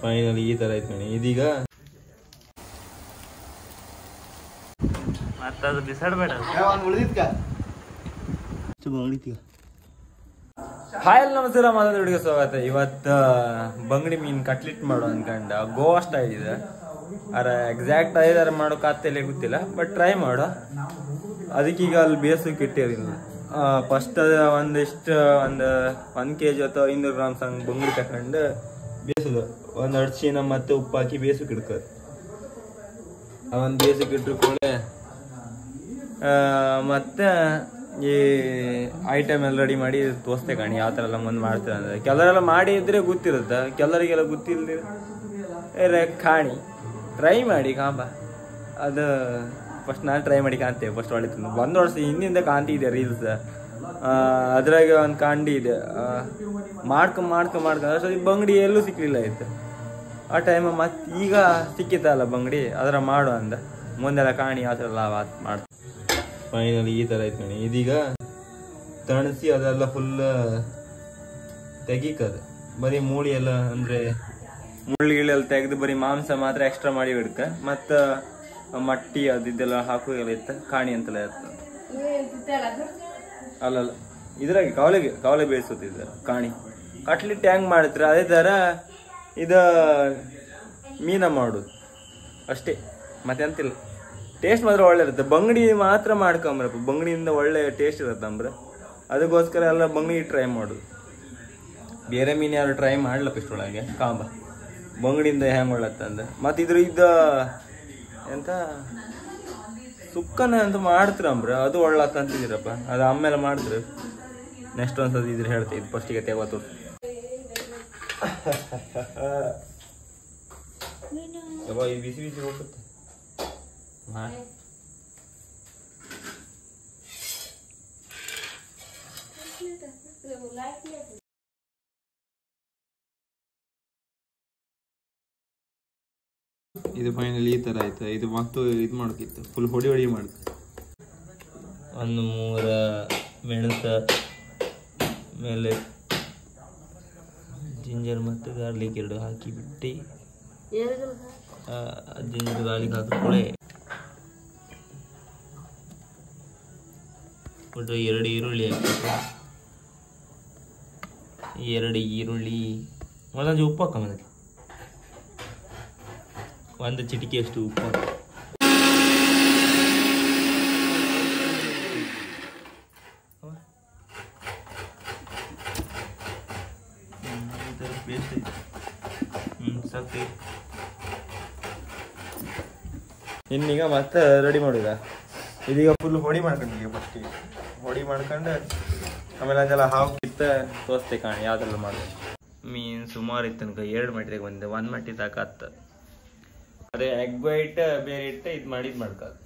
Final ಈ ತರ ಐತೆ ಕಣಿ. ಇದೀಗ ಮತ್ತದು ಬಿಸಾಡ್ಬೇಡ. ಹಾಯ್ ನಮಸ್ಕಾರ, ಮಾತಾಡೋ ಹುಡುಗ ಸ್ವಾಗತ. ಇವತ್ತು ಬಂಗಡಿ ಮೀನ್ ಕಟ್ಲೆಟ್ ಮಾಡೋ ಅನ್ಕಂಡ ಗೋವಾ ಸ್ಟೈಲ್ ಇದೆ. ಅರೆ ಎಕ್ಸಾಕ್ಟ್ ಐದಾರು ಮಾಡೋಕ್ಕಾಗ್ತಿಲ್ಲ ಗೊತ್ತಿಲ್ಲ, ಬಟ್ ಟ್ರೈ ಮಾಡೋ. ಅದಕ್ಕೀಗ ಅಲ್ಲಿ ಬೇಸಕ್ಕೆ ಇಟ್ಟಿರಲಿಲ್ಲ. ಫಸ್ಟ್ ಒಂದಿಷ್ಟು ಒಂದು 1 kg ಅಥವಾ 200 ಗ್ರಾಮ್ಸ್ ಹಂಗೆ ಬಂಗಡಿ ತಕೊಂಡು ಬೇಯಿಸೋದು. ಒಂದು ಅರ್ಶಿನ ಮತ್ತು ಉಪ್ಪು ಹಾಕಿ ಬೇಸಕ್ಕೆ ಇಡ್ಕೋದು. ಒಂದು ಬೇಸಕ್ಕೆ ಇಟ್ಟರು ಕೂಡಲೇ ಮತ್ತೆ ಈ ಐಟಮ್ ಎಲ್ಲ ರೆಡಿ ಮಾಡಿ ತೋರಿಸ್ತೆ ಕಾಣಿ ಯಾವ ಥರ ಎಲ್ಲ ಮುಂದೆ ಮಾಡ್ತಾರೆ ಅಂದರೆ. ಕೆಲವರೆಲ್ಲ ಮಾಡಿ ಇದ್ರೆ ಗೊತ್ತಿರುತ್ತೆ, ಕೆಲವರಿಗೆಲ್ಲ ಗೊತ್ತಿಲ್ಲದೆ ಕಾಣಿ ಟ್ರೈ ಮಾಡಿ ಕಾಂಬ. ಅದು ಫಸ್ಟ್ ನಾನು ಟ್ರೈ ಮಾಡಿ ಕಾಣ್ತೇವೆ. ಫಸ್ಟ್ ಒಳ್ಳೆ ಒಂದು ವರ್ಷ ಹಿಂದಿಂದ ಕಾಣ್ತಿದ್ದೆ ರೀಲ್ಸ್, ಅದ್ರಾಗ ಒಂದು ಕಾಂಡಿ ಇದೆ. ಮಾಡ್ಕೊಂಡು ಅಷ್ಟೊಂದು ಬಂಗಡಿ ಎಲ್ಲೂ ಸಿಕ್ಕಲಿಲ್ಲ ಇತ್ತು ಆ ಟೈಮ್. ಮತ್ತು ಈಗ ಸಿಕ್ಕಿತ್ತಲ್ಲ ಬಂಗಡಿ, ಅದರ ಮಾಡು ಅಂದ. ಮುಂದೆಲ್ಲ ಕಾಣಿ ಯಾವ ಥರ ಎಲ್ಲ ಮಾಡ್ತಾರೆ. ಫೈನಲ್ ಈ ಥರ ಐತೆ ಕಣಿ. ಇದೀಗ ತಣಿಸಿ ಅದೆಲ್ಲ ಫುಲ್ ತೆಗಿಕದು. ಬರೀ ಮೂಳಿ ಎಲ್ಲ ಅಂದರೆ ಮುಳ್ಳುಗಿಳೆಲ್ಲ ತೆಗೆದು ಬರೀ ಮಾಂಸ ಮಾತ್ರ ಎಕ್ಸ್ಟ್ರಾ ಮಾಡಿ ಬಿಡ್ಕ. ಮತ್ತು ಮಟ್ಟಿ ಅದಿದ್ದೆಲ್ಲ ಹಾಕು ಎಲ್ಲ ಇತ್ತು, ಕಾಣಿ ಅಂತೆಲ್ಲ ಇತ್ತು. ಅಲ್ಲಲ್ಲ ಇದ್ರಾಗೆ ಕವಲೆ ಬೇಯಿಸುತ್ತಿದ್ದ ಕಾಣಿ. ಕಟ್ಲೆಟ್ ಹೆಂಗೆ ಮಾಡ್ತಾರೆ ಅದೇ ಥರ ಇದು ಮೀನ ಮಾಡೋದು ಅಷ್ಟೇ, ಮತ್ತೆ ಅಂತಿಲ್ಲ. ಟೇಸ್ಟ್ ಮಾತ್ರ ಒಳ್ಳೆ ಇರುತ್ತೆ. ಬಂಗಡಿ ಮಾತ್ರ ಮಾಡ್ಕೊಂಬ್ರಪ್ಪ, ಬಂಗಡಿಯಿಂದ ಒಳ್ಳೆ ಟೇಸ್ಟ್ ಇರುತ್ತೆ ಅಂಬ್ರೆ. ಅದಕ್ಕೋಸ್ಕರ ಎಲ್ಲ ಬಂಗಡಿ ಟ್ರೈ ಮಾಡೋದು. ಬೇರೆ ಮೀನು ಯಾರು ಟ್ರೈ ಮಾಡ್ಲಪ್ಪ ಇಷ್ಟೊಳಗೆ ಕಾಂಬ. ಬಂಗಡಿಯಿಂದ ಹೆಂಗೆ ಒಳ್ಳತ್ತಂದ್ರೆ. ಮತ್ತು ಇದ್ದ ಎಂತ ಸುಕ್ಕನ ಅಂತ ಮಾಡ್ತೀರಂಬ್ರೆ, ಅದು ಒಳ್ಳತ್ತಂತಿದ್ದೀರಪ್ಪ. ಅದು ಆಮೇಲೆ ಮಾಡಿದ್ರು ನೆಕ್ಸ್ಟ್ ಒಂದ್ಸತಿ ಇದ್ರೆ ಹೇಳ್ತೀವಿ. ಫಸ್ಟಿಗೆ ತೆಗೋತು ಈ ಬಿಸಿ ಬಿಸಿ ಹೋಗುತ್ತೆ. ಇದು ಫೈನಲ್ ಈ ತರ ಆಯ್ತು. ಇದು ಮತ್ತು ಇದು ಮಾಡೋಕ್ಕಿತ್ತು, ಫುಲ್ ಹೊಡಿ ಮಾಡ್ತು. ಒಂದು 3 ಮೆಣಸ ಮೇಲೆ ಜಿಂಜರ್ ಮತ್ತು ಗಾರ್ಲಿಕ್ 2 ಹಾಕಿ ಬಿಟ್ಟು, ಜಿಂಜರ್ ಗಾರ್ಲಿಕ್ ಹಾಕಿಕೊಳ್ಳೆ ಒಟ್ಟು 2 ಈರುಳ್ಳಿ ಹಾಕಿ, 2 ಈರುಳ್ಳಿ ಒಂದೊಂದು ಉಪ್ಪು ಹಾಕಿ, 1 ಚಿಟಿಕೆಯಷ್ಟು ಉಪ್ಪು ಹಾಕಿ. ಪೇಸ್ಟ್ ಸಾಕು. ಇನ್ನೀಗ ಮತ್ತೆ ರೆಡಿ ಮಾಡುದ. ಇದೀಗ ಫುಲ್ ಹೊಡಿ ಮಾಡ್ಕೊಂಡಿದ್ದೀವಿ. ಫಸ್ಟಿಗೆ ಹೊಡಿ ಮಾಡ್ಕೊಂಡು ಆಮೇಲೆ ಅದೆಲ್ಲ ಹಾಕಿತ್ತ ತೋರಿಸ್ತೆ ಕಾಣಿ ಯಾವ್ದೆಲ್ಲ ಮಾಡಿದೆ. ಮೀನು ಸುಮಾರು ಇತ್ತು ತನಕ 2 ಮಟ್ಟಿಗೆ ಬಂದೆ. 1 ಮಟ್ಟಿ ಸಾಕಾತ್ತ. ಅದೇ ಎಗ್ ವೈಟ್ ಬೇರೆ ಇಟ್ಟು ಇದು ಮಾಡಿದ್ ಮಾಡ್ಕೋದು.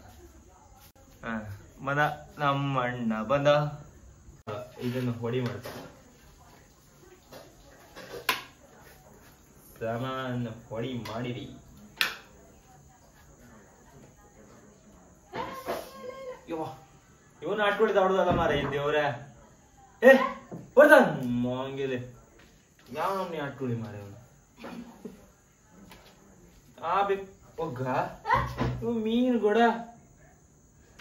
ಬಂದ ನಮ್ಮ ಅಣ್ಣ ಬಂದ. ಇದನ್ನು ಹೊಡಿ ಮಾಡ್ತಾರೆ. ಸಾಮಾನ್ಯ ಹೊಡಿ ಮಾಡಿರಿ. ಇವನು ಆಟ್ಕೊಳಿದ ಹೊಡೆದಲ್ಲ ಮಾರ ದೇವ್ರ. ಮಾಂಗಿಲೆ ಯಾವ ನಮ್ನಿ ಆಟ್ಕೊಳಿ ಮಾರ ಇವನು. ಒಗ್ಗ ಮೀನ್ ಗೊಡ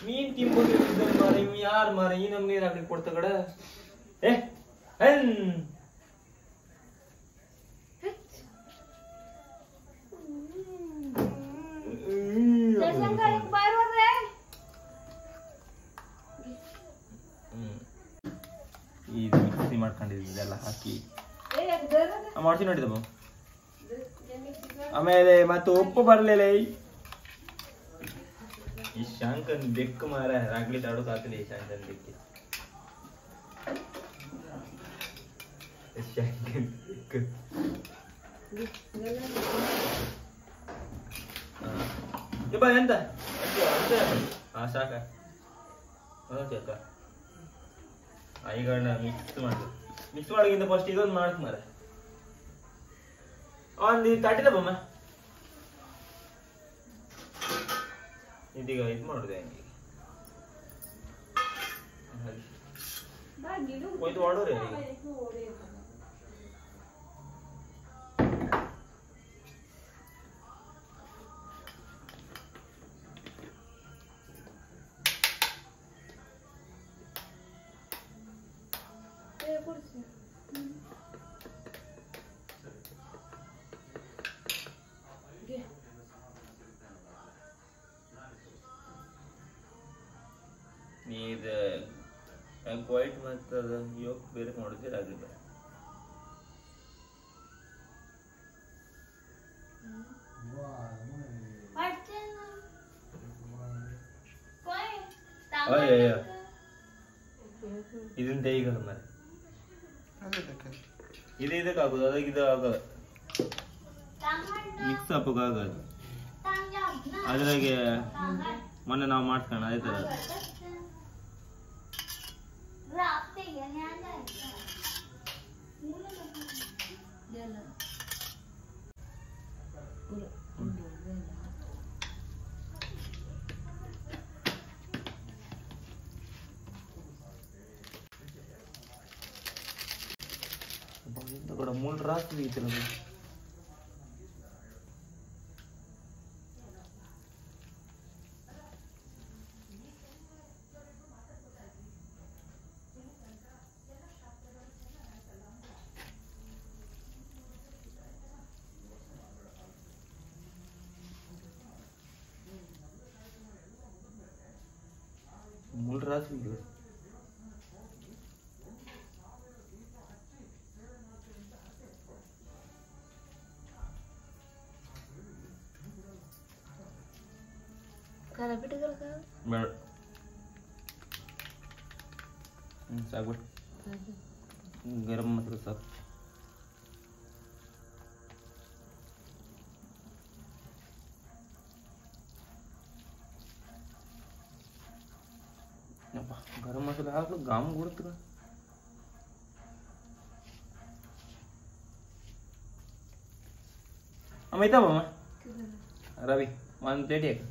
ಮೀನ್ ತಿಂಬೋದು ಮಾರ. ಇವ್ ಯಾರು ಮಾರ ಈ ನಮ್ಗೆ ನೀರ್ ಹಾಕಿ ಕೊಡ್ತ ಕಡ. ಇದು ಮಿಕ್ಸಿ ಮಾಡ್ಕೊಂಡಿದ್ದೆಲ್ಲ ಹಾಕಿ ಮಾಡ್ತೀನಿ ನೋಡಿದಮ್ಮ. ಆಮೇಲೆ ಮತ್ತೆ ಉಪ್ಪು ಬರ್ಲಿಲ್ಲ. ಈ ಶಾಂಕನ್ ಬೆಕ್ಕು ಮಾರ ರಾಗ್ಲಿ ತಾಡೋಕಾಗ್ತಿಲ್ಲ. ಈ ಶಾಂಕನ್ ಬೆಕ್ಕಿ ಎಂತ ಸಾಕ ಈಗ ಮಿಕ್ಸ್ ಮಾಡೋಕ್ಕಿಂತ ಫಸ್ಟ್ ಇದೊಂದು ಮಾಡಕ್ ಮಾರ. ಒಂದು ತಟ್ಟಿದ ಬೊಮ್ಮ ಇದೀಗ ಇದು ಮಾಡುದೆ. ಹೋಯ್ತು ಮಾಡೋರೆ. ವೈಟ್ ಮತ್ತು ಅದು ಯೋಕ್ ಬೇರೆ ಮಾಡಿದ್ರೆ ಆಗಿದೆ. ಇದನ್ನ ಈಗ ಮರೆ ಇದು ಇದಕ್ಕೆ ಆಗೋದು ಅದಕ್ಕೆ ಇದು ಆಗೋದು ಮಿಕ್ಸ್ ಅಪ್ ಆಗೋದು. ಅದ್ರಾಗೆ ಮೊನ್ನೆ ನಾವು ಮಾಡ್ಕೊಂಡು ಅದೇ ಥರ కూడా 3 రాత్రులు ఇతను మూడు రాత్రులు ಬೇಡ ಸಾಕ್ಬಿಟ್ಟು ಗರಂ ಮಸಾಲ ಸಾಕು. ಗರಂ ಮಸಾಲ ಹಾಕು ಗಾಮ್ ಕೊಡ್ತೀರ. ಅಮ್ಮ ಐತಾವಮ್ಮ ರವಿ ಒಂದು ಪ್ಲೇಟ್ ಯಾಕೆ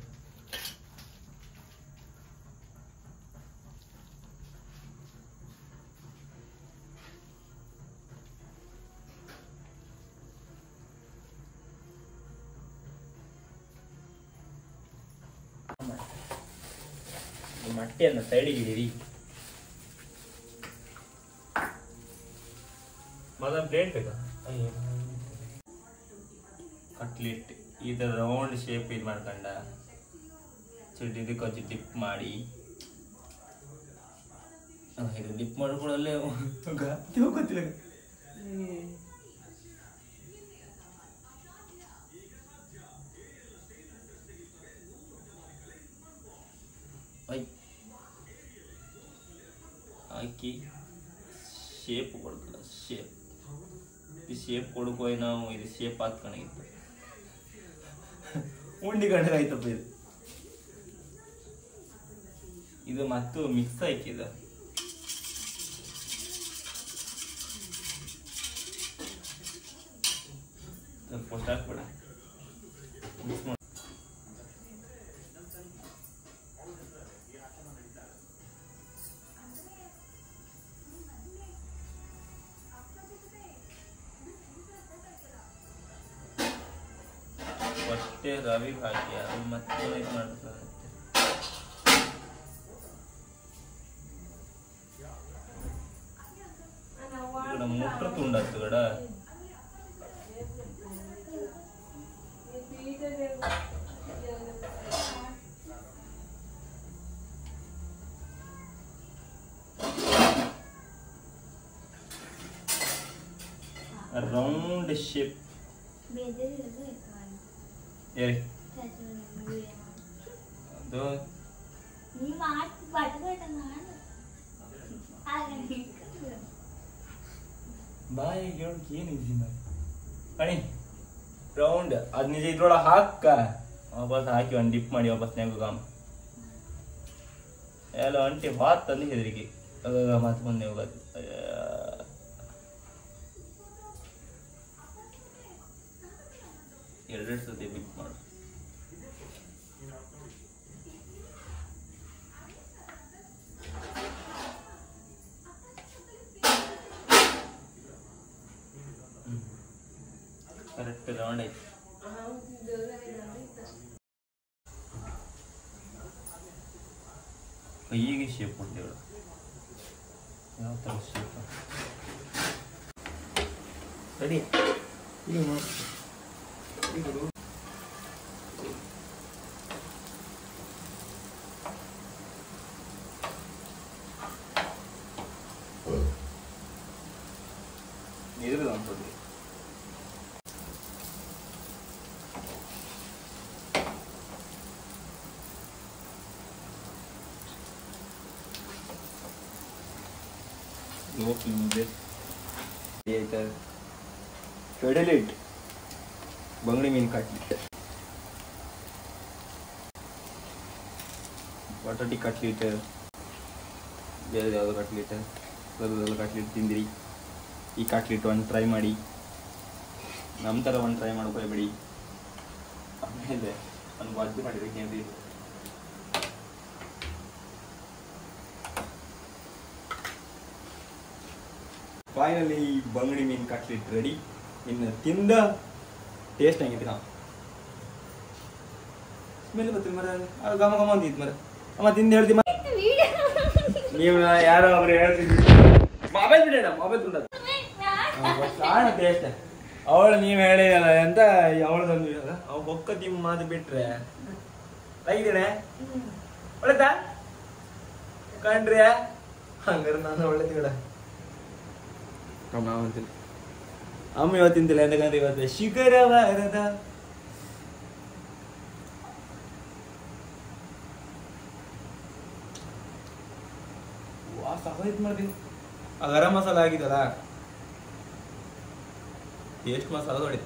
ಮೊಟ್ಟೆಯನ್ನು ಸೈಡಿಗಿದ್ದೀವಿ. ಮೊದಲು ಪ್ಲೇಟ್ ಬೇಕಾ? ಕಟ್ಲೆಟ್ ಈ ಥರ ರೌಂಡ್ ಶೇಪ್ ಇದು ಮಾಡ್ಕೊಂಡ ಇದಕ್ಕೆ ಕೊಂಚ ಡಿಪ್ ಮಾಡಿ ಇದು ಡಿಪ್ ಮಾಡ್ಕೊಳ್ಳಲ್ಲೇ ಗೊತ್ತಿಲ್ಲ. ಹಾಕಿ ಶೇಪ್ ಕೊಡ್ಕಲ್ಲ ಶೇಪ್ ಕೊಡ್ಕೋಯ್ ನಾವು ಇದು ಶೇಪ್ ಹಾಕ್ಕೊಂಡಿತ್ತು ಉಂಡಿ ಗಂಡ ಆಯ್ತಪ್ಪ. ಇದು ಮತ್ತು ಮಿಕ್ಸ್ ಹಾಕಿದ ಸ್ವಲ್ಪ ಹಾಕ್ಬೇಡ ಮಿಕ್ಸ್ ಮಾಡಿ. ಅಷ್ಟೇ ರವಿ ಹಾಕಿ ಅದು ಮತ್ತೆ ಮಾಡ್ತಾರೆ. ಮುಟ್ಟ ತುಂಡತ್ತು ಗಡ ರೌಂಡ್ ಶೇಪ್ ಬಾಯಿ ಏನಿದೆ ಕಣಿ ರೌಂಡ್ ಅದ್ ನಿಜ ಇದ್ರೊಳಗೆ ಹಾಕ ವಾಪಸ್ ಹಾಕಿ ಒಂದು ಡಿಪ್ ಮಾಡಿ ವಾಪಸ್ ನೆಗು ಗಾಮ ಎಲ್ಲ ಅಂಟಿ ಬಾತ್ ತಂದು ಹೆದರಿಕೆ ಮತ್ತೆ ಬಂದು ಹೋಗೋದು. ಎರಡೆರಡು ಸತಿ ಬಿಟ್ ಮಾಡು. ಕರೆಕ್ಟ್ ರೌಂಡ್ ಐತಿ. ಕೈಗೆ ಶೇಪ್ ಕೊಡ್ತೇವೆ ಯಾವ ಥರ ಶೇಪ್ ಸರಿ ಮುದ್ದೆ ಆಯ್ತಾ ಕಡಲೆಟ್ ಬಂಗಡಿ ಮೀನು ಕಟ್ಲಿಟ್ ಬಟಾಟಿ ಕಟ್ಲಿಟ್ ಬೇರೆ ಯಾವುದು ಕಟ್ಲಿಟ್ ಅದೆಲ್ಲ ಕಟ್ಲಿಟ್ ತಿಂದಿರಿ. ಈ ಕಟ್ಲಿಟ್ ಒಂದು ಟ್ರೈ ಮಾಡಿ, ನಮ್ಮ ಥರ ಒಂದು ಟ್ರೈ ಮಾಡ್ಕೊಳ್ಬೇಡಿ. ಆಮೇಲೆ ಒಂದು ಬಜ್ಜಿ ಮಾಡಿದ್ರೆ ಫೈನಲಿ ಬಂಗಡಿ ಮೀನು ಕಟ್ಲಿಟ್ ರೆಡಿ. ಇನ್ನು ತಿಂದ ಟೇಸ್ಟ್ ಹೆಂಗಿತ್ತು ನಾವು ಸ್ಮೆಲ್ ಬರ್ತೀವಿ ಮರ ಗಮ ಗಮ ಅಂತಿತ್ತು ಮರ. ಅಮ್ಮ ತಿಂದು ಹೇಳ್ತಿ ನೀವು ಯಾರೋ ಒಬ್ರು ಹೇಳ್ತಿದ್ವಿ ಮೊಬೈಲ್ ಬಿಡೋಣ, ಮೊಬೈಲ್ ತುಂಡ ಟೇಸ್ಟ್ ಅವಳು ನೀವು ಹೇಳಿದಲ್ಲ ಅಂತ ಅವಳದೊಂದು ಅವ್ ಹೊಕ್ಕ ತಿಮ್ಮ ಮಾತು ಬಿಟ್ರೆ ತೆಗಿದೇನೆ ಒಳ್ಳೆದ ಕಂಡ್ರಿ ಹಂಗಾರೆ ನಾನು ಒಳ್ಳೆ ತಿಂಗಳ ಅಂತಿಲ್ಲ. ಅಮ್ಮ ಇವತ್ತು ತಿಂತಿಲ್ಲ ಎಂತಕಂದ್ರೆ ಇವತ್ತು ಶಿಖರವಾರದ ಸಹೋಯ್ತು ಮಾಡ್ತೀನಿ. ಆ ಗರಂ ಮಸಾಲ ಆಗಿದಲ್ಲ ಎಷ್ಟು ಮಸಾಲ ನೋಡಿ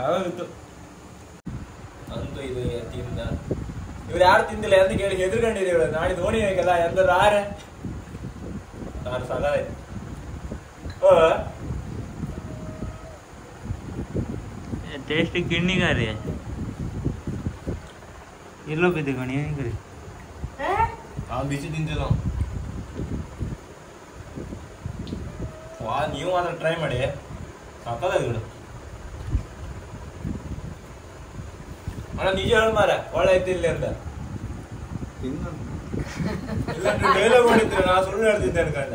ಆಗೋಗಿತ್ತು ಅಂತೂ ಇದು ತಿಂದ. ಇವ್ರು ಯಾರು ತಿಂದಿಲ್ಲ ಅಂತ ಕೇಳಿ ಹೆದರ್ಕೊಂಡಿರಿ. ಇವಳು ನಾಡಿ ಧೋನಿ ಹೇಗಲ್ಲ ಎಂದರು ಆರೆ ನಾನು ಸಲ ಟೇಸ್ಟ್ ಕಿಣ್ಣಿಗಾರಿ ಎಲ್ಲೋ ಬಿದ್ದೆ ಕಣಿ ಕರಿ ಬಿಸಿ ತಿಂತಿಲ್ಲ ನೀವು ಮಾತ್ರ ಟ್ರೈ ಮಾಡಿ ಸಾಕಾಗಿಡು. ಅಣ್ಣ ನಿಜ ಹೇಳು ಮಾರ ಒಳ್ಳೆ ಐತಿಲ್ಲ ಅಂತ ಡೈಲಾಗ್ ಮಾಡಿದ್ರೆ ನಾ ಸುಳ್ಳು ಹೇಳ್ತಿದ್ದೆ ಅನ್ಕೊಂಡ.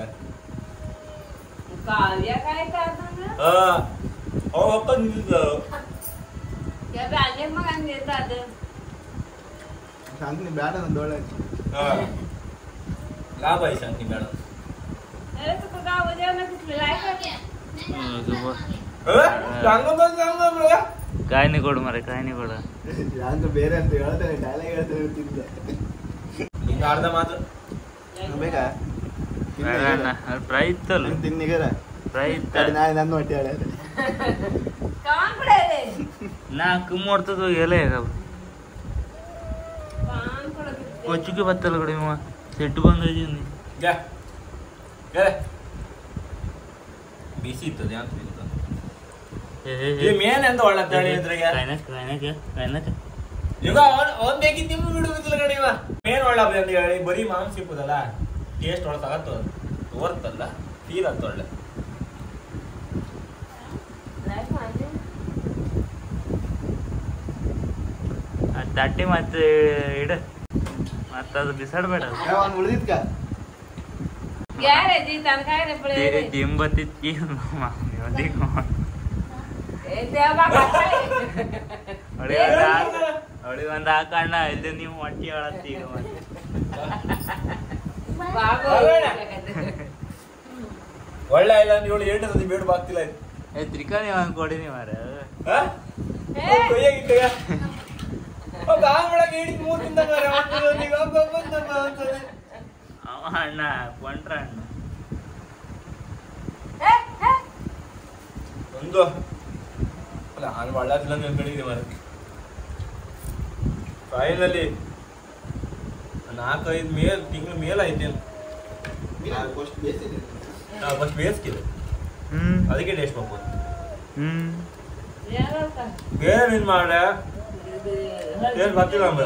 ಅವ ಅಪ್ಪ ನಿಂತಿದ್ದ ಶಾಂತಿ ಬೇಡ ಒಂದು ಒಳ್ಳೆ ಲಾಭ ಐ ಶಾಂತಿ ಬೇಡ ಕಾಯಿನಿ ಕೊಡು ಮರ ಕಾಯಿನಿ ಕೊಡ ನಾನು ಬೇರೆ ಅಂತ ಹೇಳ್ತೇನೆ ಡೈಲಾಗ್ ಹೇಳ್ತೇನೆ ತಿಂದೆ ನಿಂಗೆ ಅರ್ಧ ಮಾತ್ರ ಬೇಕಾ ಫ್ರೈ ಇತ್ತಲ್ಲ ತಿನ್ನಿಗರ ಫ್ರೈ ಇತ್ತ ನನ್ನ ಹೊಟ್ಟೆ ಹೇಳ ನಾ ಕುಮ್ಮೋಡ್ತದ ಎಲೆ ಕೊಚ್ಚುಗೆ ಬತ್ತಲ್ಲ ಕಡೆ ಸೆಟ್ಟು ಬಂದ ಬಿಸಿ ಇರ್ತದೆ ಅಂತ ಮೇನ್ ಎಂತ ಒಳ್ಳೆ ತಳಿ ಈಗ ಒಂದ್ ಬೇಕಿತ್ತು ನಿಮ್ಗೆ ಬಿಡುವುದಿಲ್ಲ ಕಡೆ ಇವ ಮೇನ್ ಒಳ್ಳೆ ಅಂತ ಹೇಳಿ ಬರೀ ಮಾಂಸ ಸಿಕ್ಕುದಲ್ಲ ಟೇಸ್ಟ್ ಒಳ್ಳೆ ತಗತ್ತ ತೋರ್ತಲ್ಲ ಫೀಲ್ ಆಗ್ತ ಒಳ್ಳೆ. ತಟ್ಟೆ ಮತ್ತೆ ಇಡ ಮತ್ತ ಅದು ಬಿಸಾಡ್ಬೇಡ ಉಳಿದಿದ್ಕ ದಿಂಬತ್ತಿತ್ತಿ ಅವಳಿ ಒಂದ್ ಹಾಕಣ್ಣ ಇಲ್ಲಿ ನೀವು ಹೊಟ್ಟಿ ಹೇಳತ್ತಿ ಈಗ ಮತ್ತೆ ಒಳ್ಳೆ ಇಲ್ಲ ನೀವು 8 ಸತಿ ಬೇಡ ಬಾಗ್ತಿಲ್ಲ ತ್ರಿಕಾಣಿ ಕೊಡಿನಿ ಮಾರ ಅಣ್ಣ ಕೊಂಡ್ರ ಅಣ್ಣ ಒಂದು ಅಲ್ಲ ನಾನು ಒಳ್ಳೇದಿಲ್ಲ ಕಡಿದೆ ಮಾರ. ಫೈನಲಿ 4-5 ತಿಂಗಳ ಮೇಲೆ ಐತೆ ಫಸ್ಟ್ ಬೇಯಿಸ್ಕಿದೆ ಅದಕ್ಕೆ ಟೇಸ್ಟ್ ಮಾಡ್ಬೋದು. ಬೇರೆ ಮೀನು ಮಾಡ್ರೆ ಟೇಸ್ಟ್ ಬರ್ತಿಲ್ಲ ಅಂಬ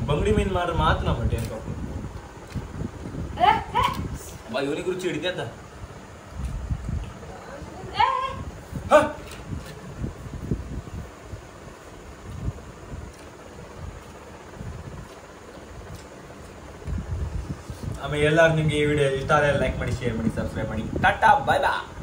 ಬಂಗಡಿ ಮೀನು ಮಾಡ್ರೆ ಮಾತ್ರ ನಮ್ಮ ಟೇಸ್ಟ್ ಬರ್ಬೋದು. ಇವನಿಗೆ ರುಚಿ ಹಿಡಿತೆ ಅಂತ ಆಮೇಲೆ ಎಲ್ಲರೂ ನಿಮ್ಗೆ ಈ ವಿಡಿಯೋ ಇಷ್ಟ ಆದರೆ ಲೈಕ್ ಮಾಡಿ, ಶೇರ್ ಮಾಡಿ, ಸಬ್ಸ್ಕ್ರೈಬ್ ಮಾಡಿ. ಟಾಟಾ, ಬಾಯ್ ಬಾಯ್.